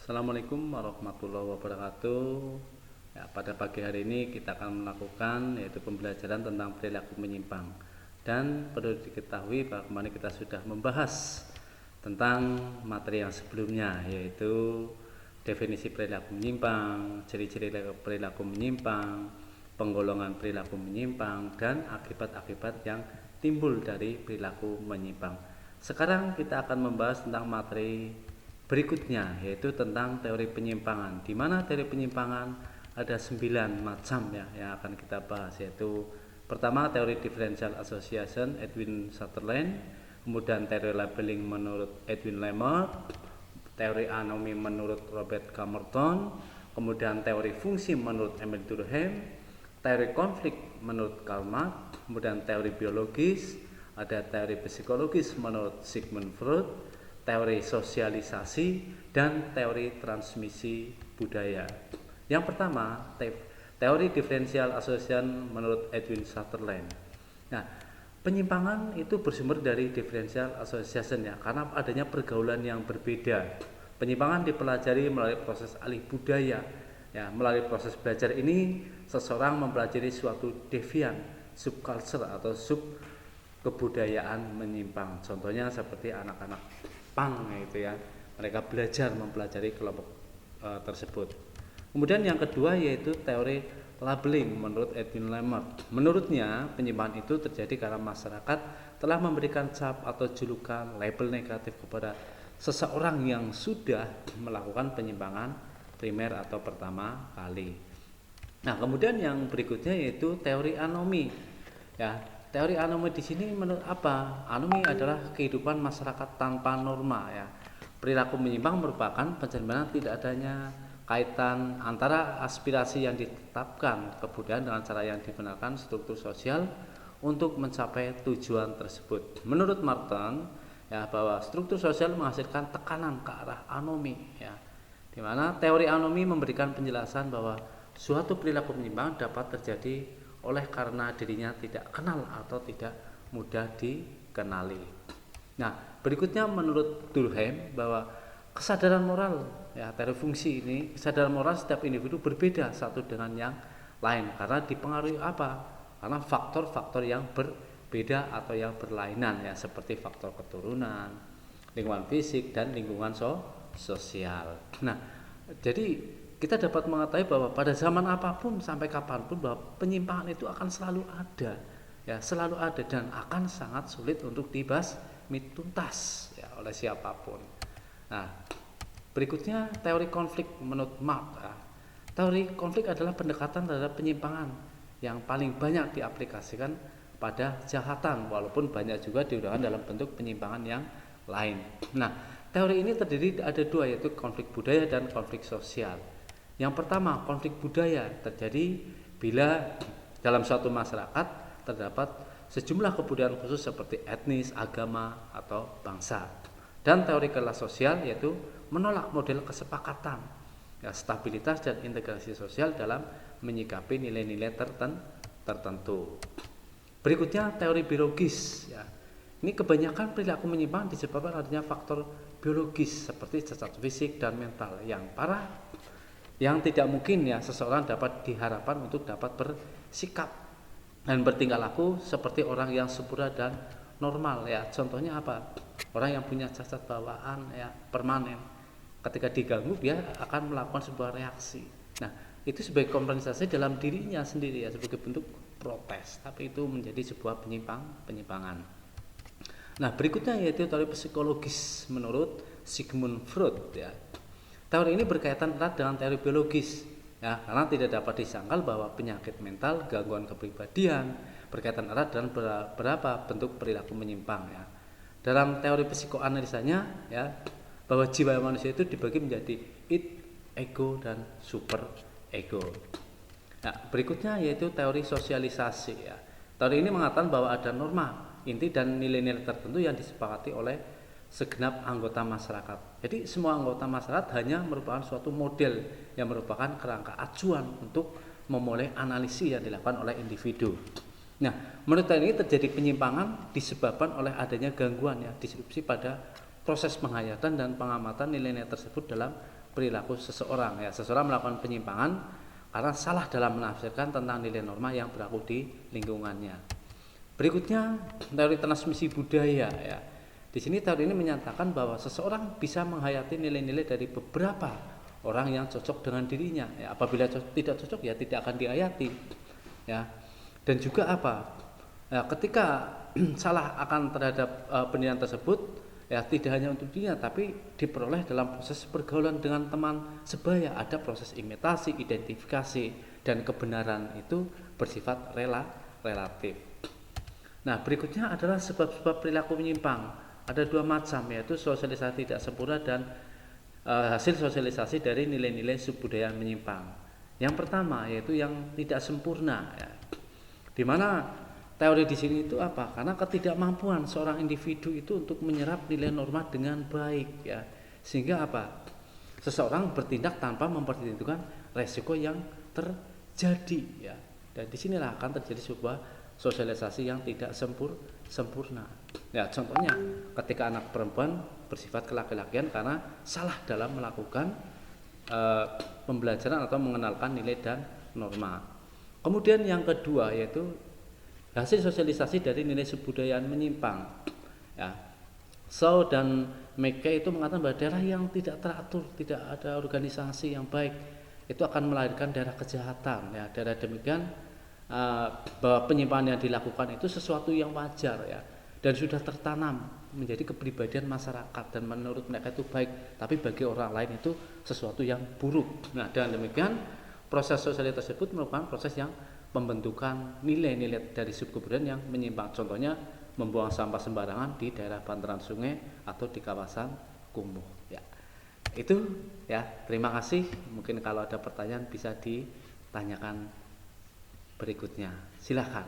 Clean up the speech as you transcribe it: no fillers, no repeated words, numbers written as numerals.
Assalamualaikum warahmatullahi wabarakatuh. Ya, pada pagi hari ini kita akan melakukan yaitu pembelajaran tentang perilaku menyimpang. Dan perlu diketahui bahwa kemarin kita sudah membahas tentang materi yang sebelumnya, yaitu definisi perilaku menyimpang, ciri-ciri perilaku menyimpang, penggolongan perilaku menyimpang, dan akibat-akibat yang timbul dari perilaku menyimpang. Sekarang kita akan membahas tentang materi berikutnya, yaitu tentang teori penyimpangan, di mana teori penyimpangan ada 9 macam yang akan kita bahas, yaitu pertama teori differential association Edwin Sutherland, kemudian teori labeling menurut Edwin Lemert, teori anomi menurut Robert Camerton, kemudian teori fungsi menurut Emil Durkheim, teori konflik menurut Karl Marx, kemudian teori biologis, ada teori psikologis menurut Sigmund Freud, teori sosialisasi, dan teori transmisi budaya. Yang pertama, teori differential association menurut Edwin Sutherland. Nah, penyimpangan itu bersumber dari differential association karena adanya pergaulan yang berbeda. Penyimpangan dipelajari melalui proses alih budaya. Melalui proses belajar ini, seseorang mempelajari suatu devian, subculture atau sub kebudayaan menyimpang. Contohnya seperti anak-anak punk mereka belajar mempelajari kelompok tersebut. Kemudian yang kedua yaitu teori labeling menurut Edwin Lemert. Menurutnya penyimpangan itu terjadi karena masyarakat telah memberikan cap atau julukan label negatif kepada seseorang yang sudah melakukan penyimpangan primer atau pertama kali. Nah, kemudian yang berikutnya yaitu teori anomi. Teori anomi di sini menurut apa? Anomi adalah kehidupan masyarakat tanpa norma. Perilaku menyimpang merupakan pencerminan tidak adanya kaitan antara aspirasi yang ditetapkan kebudayaan dengan cara yang dibenarkan struktur sosial untuk mencapai tujuan tersebut. Menurut Martin, bahwa struktur sosial menghasilkan tekanan ke arah anomi. Di mana teori anomi memberikan penjelasan bahwa suatu perilaku menyimpang dapat terjadi oleh karena dirinya tidak kenal atau tidak mudah dikenali. Nah, berikutnya menurut Durkheim bahwa kesadaran moral, teori fungsi ini, kesadaran moral setiap individu berbeda satu dengan yang lain karena dipengaruhi apa? Karena faktor-faktor yang berbeda atau yang berlainan seperti faktor keturunan, lingkungan fisik, dan lingkungan sosial. Nah, jadi kita dapat mengetahui bahwa pada zaman apapun sampai kapanpun bahwa penyimpangan itu akan selalu ada, selalu ada dan akan sangat sulit untuk dibasmi tuntas oleh siapapun. Nah, berikutnya teori konflik menurut Marx. Teori konflik adalah pendekatan terhadap penyimpangan yang paling banyak diaplikasikan pada kejahatan, walaupun banyak juga digunakan dalam bentuk penyimpangan yang lain. Nah, teori ini terdiri ada dua, yaitu konflik budaya dan konflik sosial. Yang pertama, konflik budaya terjadi bila dalam suatu masyarakat terdapat sejumlah kebudayaan khusus seperti etnis, agama, atau bangsa. Dan teori kelas sosial yaitu menolak model kesepakatan, stabilitas dan integrasi sosial dalam menyikapi nilai-nilai tertentu. Berikutnya teori biologis. Ini kebanyakan perilaku menyimpang disebabkan adanya faktor biologis seperti cacat fisik dan mental yang parah, yang tidak mungkin seseorang dapat diharapkan untuk dapat bersikap dan bertingkah laku seperti orang yang sempurna dan normal. Contohnya apa? Orang yang punya cacat bawaan permanen, ketika diganggu dia akan melakukan sebuah reaksi. Nah, itu sebagai kompensasi dalam dirinya sendiri sebagai bentuk protes, tapi itu menjadi sebuah penyimpangan. Nah, berikutnya yaitu teori psikologis menurut Sigmund Freud. Teori ini berkaitan erat dengan teori biologis, karena tidak dapat disangkal bahwa penyakit mental, gangguan kepribadian berkaitan erat dengan beberapa bentuk perilaku menyimpang. Dalam teori psikoanalisanya, bahwa jiwa manusia itu dibagi menjadi id, ego, dan super ego. Nah, berikutnya yaitu teori sosialisasi. Teori ini mengatakan bahwa ada norma, inti, dan nilai-nilai tertentu yang disepakati oleh segenap anggota masyarakat. Jadi semua anggota masyarakat hanya merupakan suatu model yang merupakan kerangka acuan untuk memulai analisis yang dilakukan oleh individu. Nah, menurut ini terjadi penyimpangan disebabkan oleh adanya gangguan disrupsi pada proses penghayatan dan pengamatan nilai-nilai tersebut dalam perilaku seseorang. Ya, seseorang melakukan penyimpangan karena salah dalam menafsirkan tentang nilai norma yang berlaku di lingkungannya. Berikutnya teori transmisi budaya. Ya, di sini teori ini menyatakan bahwa seseorang bisa menghayati nilai-nilai dari beberapa orang yang cocok dengan dirinya. Ya, apabila tidak cocok ya tidak akan dihayati. Ya, dan juga ya, ketika salah akan terhadap penilaian tersebut, ya tidak hanya untuk dirinya tapi diperoleh dalam proses pergaulan dengan teman sebaya. Ada proses imitasi, identifikasi, dan kebenaran itu bersifat relatif. Nah, berikutnya adalah sebab-sebab perilaku menyimpang. Ada 2 macam, yaitu sosialisasi tidak sempurna dan hasil sosialisasi dari nilai-nilai subbudayaan menyimpang. Yang pertama yaitu yang tidak sempurna, ya. Di mana teori di sini itu karena ketidakmampuan seorang individu itu untuk menyerap nilai norma dengan baik, ya. Sehingga seseorang bertindak tanpa memperhitungkan resiko yang terjadi, ya. Dan disinilah akan terjadi sebuah sosialisasi yang tidak sempurna. Ya, contohnya ketika anak perempuan bersifat kelaki-lakian karena salah dalam melakukan pembelajaran atau mengenalkan nilai dan norma. Kemudian yang kedua yaitu hasil sosialisasi dari nilai kebudayaan menyimpang. Ya. Shaw dan McKay itu mengatakan bahwa daerah yang tidak teratur, tidak ada organisasi yang baik, itu akan melahirkan daerah kejahatan. Ya, daerah demikian bahwa penyimpangan yang dilakukan itu sesuatu yang wajar, ya, dan sudah tertanam menjadi kepribadian masyarakat dan menurut mereka itu baik, tapi bagi orang lain itu sesuatu yang buruk. Nah, dengan demikian proses sosialisasi tersebut merupakan proses yang pembentukan nilai-nilai dari subkebudayaan yang menyimpang. Contohnya membuang sampah sembarangan di daerah bantaran sungai atau di kawasan kumuh. Ya, itu ya. Terima kasih. Mungkin kalau ada pertanyaan bisa ditanyakan berikutnya. Silakan.